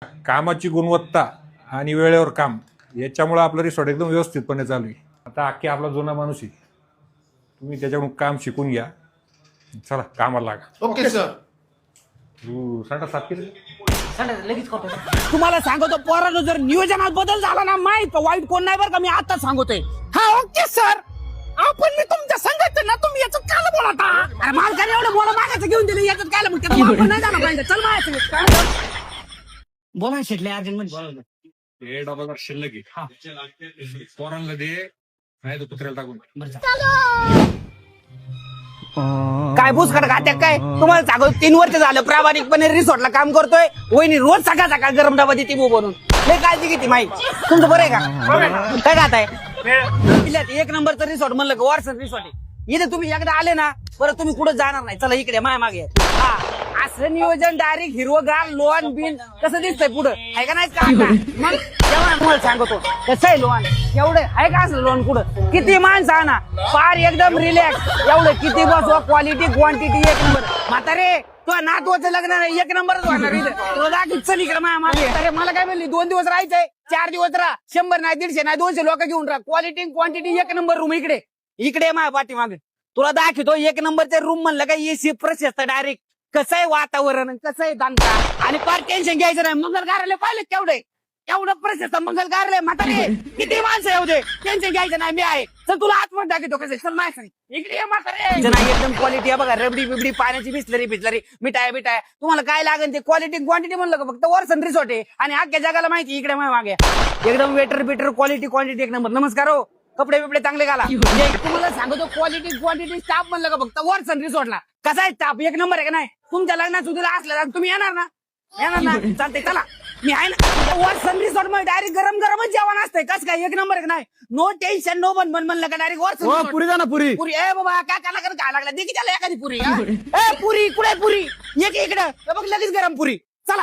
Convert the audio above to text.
कामाची गुणवत्ता आणि वेळेवर काम याच्यामुळे आपलं रिसॉर्ट एकदम व्यवस्थितपणे चालू आहे. आता अख्खी आपला जुना माणूस आहे, तुम्ही त्याच्याकडून काम शिकून घ्या. चला कामाला लागा. Okay sir. तू साठा सात केली लगेच करतो. तुम्हाला सांगतो पोरांनो, जर नियोजनात बदल झाला ना, माहित वाईट कोण नाही बरं का, मी आता सांगतोय. हा ओके सर, आपण मी तुमच्या संगत ना, तुम्ही याच्यात काय बोलता? अरे मालकाने एवढं बोला मागायचं घेऊन दिलं, याच्यात काय मग आपण नाही जाणार पाहिजे. चल माझ्या बोला शेटले अर्जंट मध्ये. हे डबा शिल्लक आहे, पोरांना दे, नाही तर कुत्र्याला टाकून. काय बुसकट खात्या काय? तुम्हाला सांगतो 3 वर्ष झालं प्रामाणिकपणे रिसॉर्टला काम करतोय. वहिनी रोज सकाळ सकाळ गरम डबा देते बनवून. लय काळजी घेते माई. तुमचं बरं आहे का? काय खाताय? एक नंबरचं रिसॉर्ट म्हणलं का वॉर्सन रिसॉर्ट आहे. इथे तुम्ही एकदा आले ना, परत तुम्ही कुठे जाणार नाही. चला इकडे माया मागे. हा असं नियोजन डायरेक्ट हिरवगार लोन बिन कसं दिसतंय पुढं, आहे का नाही का? मग तेव्हा तुम्हाला सांगतो कसं आहे लोन, एवढं आहे का असं लोन कुठं? किती माणसं आणा, फार एकदम रिलॅक्स, एवढं किती बसवा, क्वालिटी क्वांटिटी एक नंबर. म्हातारे तुझ्या नातवाचं लग्न नाही, एक नंबरच होणार इथं. तुला दाखव चल इकडे माया मागे. अरे मला काय म्हणली 2 दिवस राहायचंय, 4 दिवस राहा, 100 नाही 150 नाही 200 लोक घेऊन राहा. क्वालिटी क्वांटिटी एक नंबर रूम. इकडे इकडे माझ्या पाठीमागे तुला दाखवतो एक नंबरचे रूम. म्हणलं का एसी प्रशस्त, डायरेक्ट कसं आहे वातावरण, कसं आहे दांडा, आणि फार टेन्शन घ्यायचं नाही. मंगल कार्यालय पाहिलं केवढे, एवढं प्रशस्त मंगल कार्यालय. म्हातारे किती माणसं येऊ दे, टेन्शन घ्यायचं नाही, मी आहे. चल तुला आतमध्ये दाखवतो कसं. चल माहिती इकडे म्हातारे नाही, एकदम क्वालिटी आहे बघा. रबडी बिबडी, पाण्याची बिस्लरी मिठाय तुम्हाला काय लागेल ते क्वालिटी क्वांटिटी. म्हणलं का फक्त वॉर्सन रिसॉर्ट आहे आणि अख्ख्या जगाला माहिती. इकडे मागे एकदम वेटर बिटर, क्वालिटी क्वांटिटी एक नंबर. नमस्कार हो, कपडे बिपडे चांगले घाला. तुम्हाला सांगतो क्वालिटी क्वांटिटी. स्टाफ म्हणलं का फक्त वॉर्सन रिसॉर्टला कसा आहे स्टाफ, एक नंबर आहे का नाही? तुमच्या लग्नात सुद्धा असल्या तुम्ही येणार ना? येणार ना? चालतंय चला, मी आहे ना. वॉर्सन रिसॉर्ट मध्ये डायरेक्ट गरम गरमच जेवण असतंय. कसं काय एक नंबर आहे का नाही? नो टेन्शन नो बन म्हणलं का डायरेक्ट वॉर्सन. पुरी जा ना पुरी. पुरी ए बाबा काय काला काय लागला, दे की त्याला एखादी पुरी. ए पुरी कुठे पुरी, एक इकडं बघ लगेच गरम पुरी. चला